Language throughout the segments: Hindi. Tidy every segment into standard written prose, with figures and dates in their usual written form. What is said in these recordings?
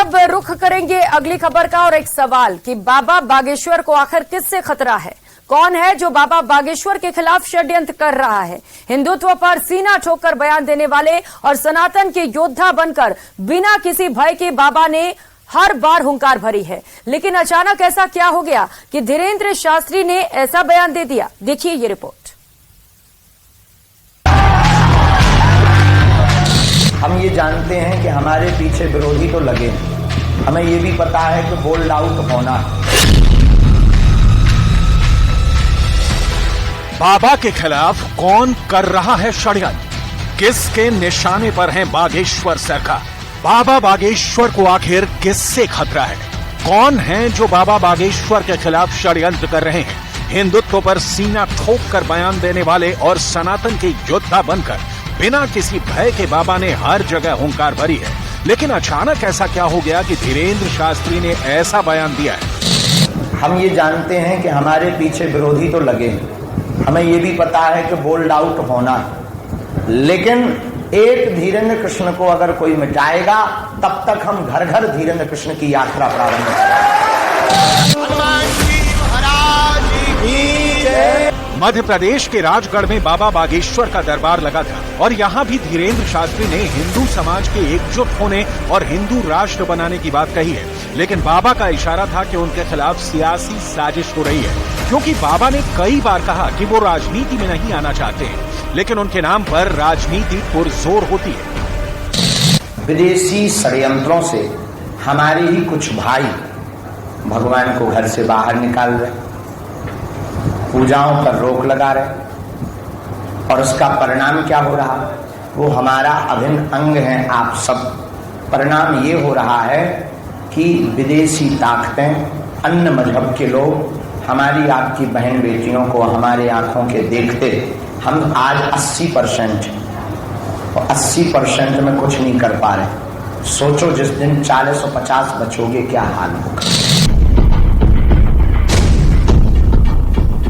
अब रुख करेंगे अगली खबर का और एक सवाल कि बाबा बागेश्वर को आखिर किससे खतरा है? कौन है जो बाबा बागेश्वर के खिलाफ षड्यंत्र कर रहा है? हिंदुत्व पर सीना ठोककर बयान देने वाले और सनातन के योद्धा बनकर बिना किसी भय के बाबा ने हर बार हुंकार भरी है, लेकिन अचानक ऐसा क्या हो गया कि धीरेन्द्र शास्त्री ने ऐसा बयान दे दिया? देखिए ये रिपोर्ट। हम ये जानते हैं कि हमारे पीछे विरोधी तो लगे हैं, हमें ये भी पता है कि बोल्ड आउट होना है। बाबा के खिलाफ कौन कर रहा है षड्यंत्र? किसके निशाने पर है बागेश्वर सरकार? बाबा बागेश्वर को आखिर किससे खतरा है? कौन है जो बाबा बागेश्वर के खिलाफ षड्यंत्र कर रहे हैं? हिंदुत्व पर सीना ठोक कर बयान देने वाले और सनातन के योद्धा बनकर बिना किसी भय के बाबा ने हर जगह हुंकार भरी है, लेकिन अचानक ऐसा क्या हो गया कि धीरेन्द्र शास्त्री ने ऐसा बयान दिया है? हम ये जानते हैं कि हमारे पीछे विरोधी तो लगे हैं, हमें ये भी पता है कि बोल्ड आउट होना है, लेकिन एक धीरेन्द्र कृष्ण को अगर कोई मिटाएगा तब तक हम घर घर धीरेन्द्र कृष्ण की यात्रा प्रारंभ करेंगे। मध्य प्रदेश के राजगढ़ में बाबा बागेश्वर का दरबार लगा था और यहाँ भी धीरेन्द्र शास्त्री ने हिंदू समाज के एकजुट होने और हिंदू राष्ट्र बनाने की बात कही है, लेकिन बाबा का इशारा था कि उनके खिलाफ सियासी साजिश हो रही है, क्योंकि बाबा ने कई बार कहा कि वो राजनीति में नहीं आना चाहते हैं, लेकिन उनके नाम पर राजनीति पुरजोर होती है। विदेशी षड्यंत्रों से हमारे ही कुछ भाई भगवान को घर से बाहर निकाल रहे, पूजाओं पर रोक लगा रहे, और उसका परिणाम क्या हो रहा? वो हमारा अभिन्न अंग है आप सब। परिणाम ये हो रहा है कि विदेशी ताकतें, अन्य मजहब के लोग हमारी आपकी बहन बेटियों को हमारे आंखों के देखते हम आज 80% और 80% में कुछ नहीं कर पा रहे। सोचो जिस दिन 40 और 50 बचोगे क्या हाल होगा।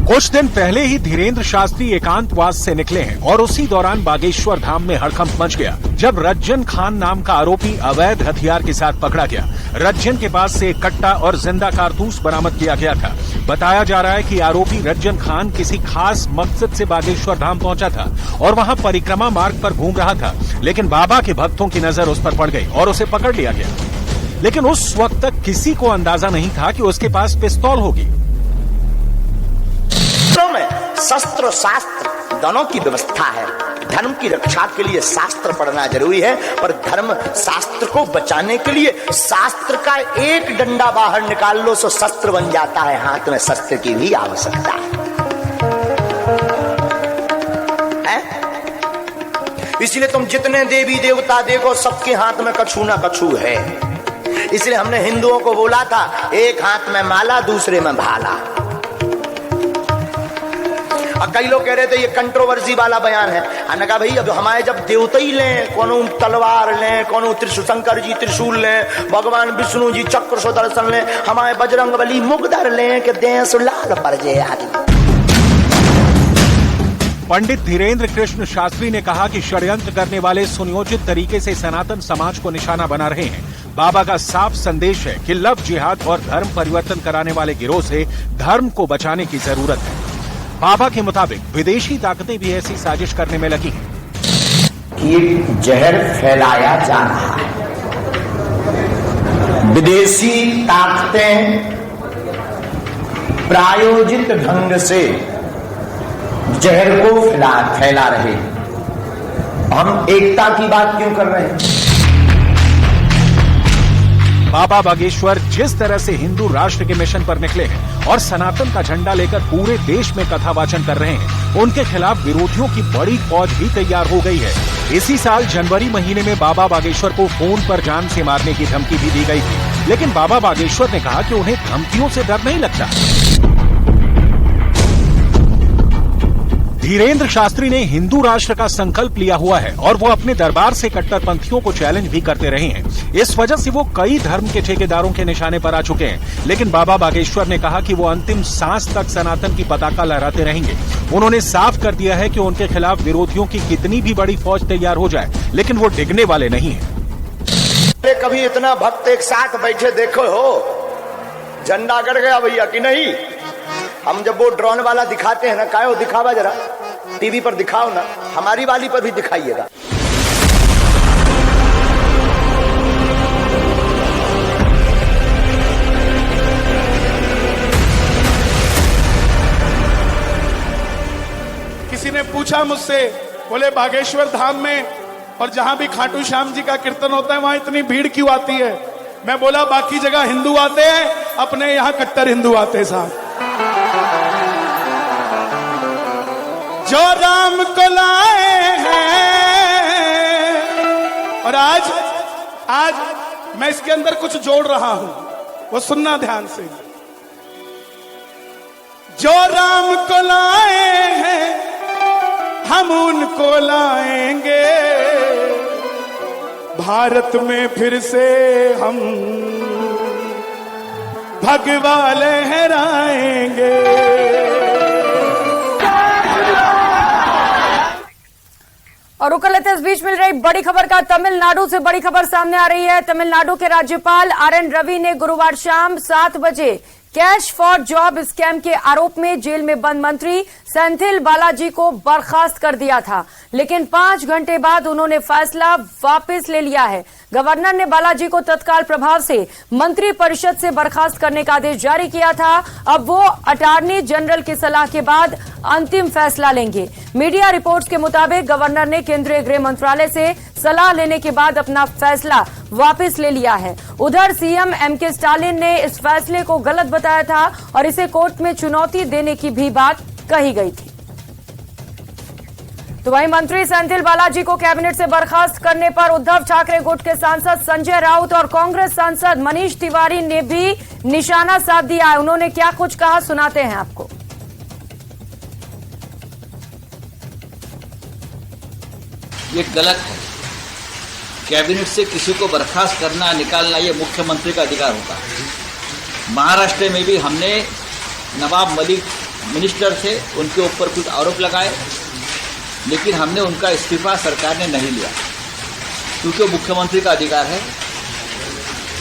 कुछ दिन पहले ही धीरेन्द्र शास्त्री एकांतवास से निकले हैं और उसी दौरान बागेश्वर धाम में हड़कंप मच गया जब रज्जन खान नाम का आरोपी अवैध हथियार के साथ पकड़ा गया। रज्जन के पास से एक कट्टा और जिंदा कारतूस बरामद किया गया था। बताया जा रहा है कि आरोपी रज्जन खान किसी खास मकसद से बागेश्वर धाम पहुंचा था और वहां परिक्रमा मार्ग पर घूम रहा था, लेकिन बाबा के भक्तों की नजर उस पर पड़ गई और उसे पकड़ लिया गया। लेकिन उस वक्त तक किसी को अंदाजा नहीं था कि उसके पास पिस्तौल होगी। में शस्त्र शास्त्र दोनों की व्यवस्था है। धर्म की रक्षा के लिए शास्त्र पढ़ना जरूरी है, पर धर्म शास्त्र को बचाने के लिए शास्त्र का एक डंडा बाहर निकाल लो तो शस्त्र बन जाता है। हाथ में शस्त्र की भी आवश्यकता है। इसलिए तुम जितने देवी देवता देखो सबके हाथ में कछु ना कछु है। इसलिए हमने हिंदुओं को बोला था एक हाथ में माला दूसरे में भाला। और कई लोग कह रहे थे ये कंट्रोवर्सी वाला बयान है। हमने कहा भाई अब हमारे जब देवता ही लें, कोनो तलवार लें, कोनो शंकर जी त्रिशूल लें, भगवान विष्णु जी चक्र सुदर्शन लें, हमारे बजरंग बली मुगदर लें कि देश लाल पर जय आदि। पंडित धीरेन्द्र कृष्ण शास्त्री ने कहा कि षड्यंत्र करने वाले सुनियोजित तरीके से सनातन समाज को निशाना बना रहे हैं। बाबा का साफ संदेश है कि लव जिहाद और धर्म परिवर्तन कराने वाले गिरोह से धर्म को बचाने की जरूरत है। बाबा के मुताबिक विदेशी ताकतें भी ऐसी साजिश करने में लगी हैं कि जहर फैलाया जा रहा है। विदेशी ताकतें प्रायोजित ढंग से जहर को फैला रहे। हम एकता की बात क्यों कर रहे हैं? बाबा बागेश्वर जिस तरह से हिंदू राष्ट्र के मिशन पर निकले हैं और सनातन का झंडा लेकर पूरे देश में कथा वाचन कर रहे हैं, उनके खिलाफ विरोधियों की बड़ी फौज भी तैयार हो गई है। इसी साल जनवरी महीने में बाबा बागेश्वर को फोन पर जान से मारने की धमकी भी दी गई थी, लेकिन बाबा बागेश्वर ने कहा कि उन्हें धमकियों से डर नहीं लगता। धीरेन्द्र शास्त्री ने हिंदू राष्ट्र का संकल्प लिया हुआ है और वो अपने दरबार से कट्टरपंथियों को चैलेंज भी करते रहे हैं। इस वजह से वो कई धर्म के ठेकेदारों के निशाने पर आ चुके हैं, लेकिन बाबा बागेश्वर ने कहा कि वो अंतिम सांस तक सनातन की पताका लहराते रहेंगे। उन्होंने साफ कर दिया है कि उनके खिलाफ विरोधियों की कितनी भी बड़ी फौज तैयार हो जाए, लेकिन वो डिगने वाले नहीं है। कभी इतना भक्त एक साथ बैठे देखो हो, झंडा गड़ गया भैया कि नहीं। हम जब वो ड्रोन वाला दिखाते हैं ना, काय हो दिखावा जरा, टीवी पर दिखाओ ना, हमारी वाली पर भी दिखाइएगा। किसी ने पूछा मुझसे, बोले बागेश्वर धाम में और जहां भी खाटू श्याम जी का कीर्तन होता है वहां इतनी भीड़ क्यों आती है। मैं बोला बाकी जगह हिंदू आते हैं, अपने यहां कट्टर हिंदू आते हैं साहब। जो राम को लाए हैं, और आज मैं इसके अंदर कुछ जोड़ रहा हूं, वो सुनना ध्यान से। जो राम को लाए हैं हम उनको लाएंगे, भारत में फिर से हम भगवा लहराएंगे। और रुक लेते इस बीच मिल रही बड़ी खबर का। तमिलनाडु से बड़ी खबर सामने आ रही है। तमिलनाडु के राज्यपाल RN रवि ने गुरुवार शाम 7 बजे कैश फॉर जॉब स्कैम के आरोप में जेल में बंद मंत्री सेंथिल बालाजी को बर्खास्त कर दिया था, लेकिन 5 घंटे बाद उन्होंने फैसला वापस ले लिया है। गवर्नर ने बालाजी को तत्काल प्रभाव से मंत्री परिषद से बर्खास्त करने का आदेश जारी किया था। अब वो अटॉर्नी जनरल की सलाह के बाद अंतिम फैसला लेंगे। मीडिया रिपोर्ट्स के मुताबिक गवर्नर ने केंद्रीय गृह मंत्रालय से सलाह लेने के बाद अपना फैसला वापस ले लिया है। उधर सीएम MK स्टालिन ने इस फैसले को गलत बताया था और इसे कोर्ट में चुनौती देने की भी बात कही गई थी। तो वहीं मंत्री सेंथिल बालाजी को कैबिनेट से बर्खास्त करने पर उद्धव ठाकरे गुट के सांसद संजय राउत और कांग्रेस सांसद मनीष तिवारी ने भी निशाना साध दिया है। उन्होंने क्या कुछ कहा, सुनाते हैं आपको। ये गलत है। कैबिनेट से किसी को बर्खास्त करना, निकालना, ये मुख्यमंत्री का अधिकार होता है। महाराष्ट्र में भी हमने नवाब मलिक मिनिस्टर थे, उनके ऊपर कुछ आरोप लगाए, लेकिन हमने उनका इस्तीफा सरकार ने नहीं लिया, क्योंकि वो मुख्यमंत्री का अधिकार है।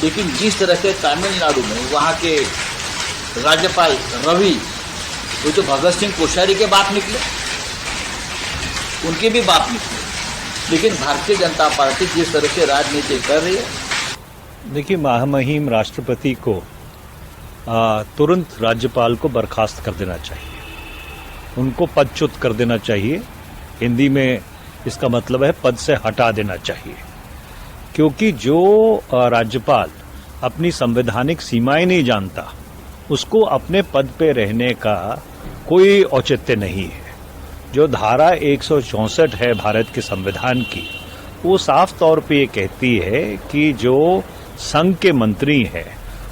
लेकिन जिस तरह से तमिलनाडु में वहाँ के राज्यपाल रवि, वो जो भगत सिंह कोश्यारी के बाप निकले, उनके भी बाप निकले, लेकिन भारतीय जनता पार्टी जिस तरह से राजनीति कर रही है। देखिए, महामहिम राष्ट्रपति को तुरंत राज्यपाल को बर्खास्त कर देना चाहिए, उनको पदच्युत कर देना चाहिए। हिंदी में इसका मतलब है पद से हटा देना चाहिए, क्योंकि जो राज्यपाल अपनी संवैधानिक सीमाएं नहीं जानता, उसको अपने पद पे रहने का कोई औचित्य नहीं है। जो धारा 164 है भारत के संविधान की, वो साफ तौर पे ये कहती है कि जो संघ के मंत्री हैं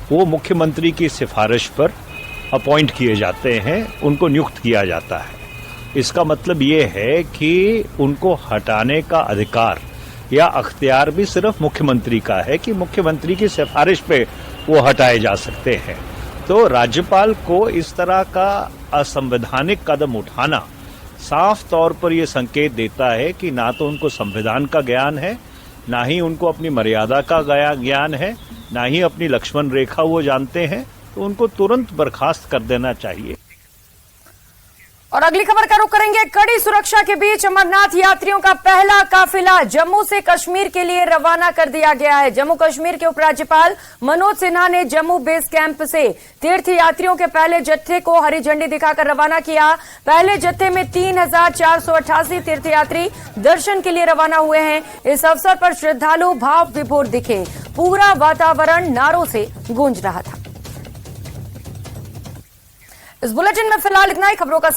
वो मुख्यमंत्री की सिफारिश पर अपॉइंट किए जाते हैं, उनको नियुक्त किया जाता है। इसका मतलब ये है कि उनको हटाने का अधिकार या अख्तियार भी सिर्फ मुख्यमंत्री का है कि मुख्यमंत्री की सिफारिश पे वो हटाए जा सकते हैं। तो राज्यपाल को इस तरह का असंवैधानिक कदम उठाना साफ तौर पर यह संकेत देता है कि ना तो उनको संविधान का ज्ञान है, ना ही उनको अपनी मर्यादा का ज्ञान है, ना ही अपनी लक्ष्मण रेखा वो जानते हैं। तो उनको तुरंत बर्खास्त कर देना चाहिए। और अगली खबर का रुख करेंगे। कड़ी सुरक्षा के बीच अमरनाथ यात्रियों का पहला काफिला जम्मू से कश्मीर के लिए रवाना कर दिया गया है। जम्मू कश्मीर के उपराज्यपाल मनोज सिन्हा ने जम्मू बेस कैंप से तीर्थ यात्रियों के पहले जत्थे को हरी झंडी दिखाकर रवाना किया। पहले जत्थे में 3,488 तीर्थयात्री दर्शन के लिए रवाना हुए हैं। इस अवसर पर श्रद्धालु भाव विभोर दिखे। पूरा वातावरण नारों से गूंज रहा था। इस बुलेटिन में फिलहाल इतना ही। खबरों का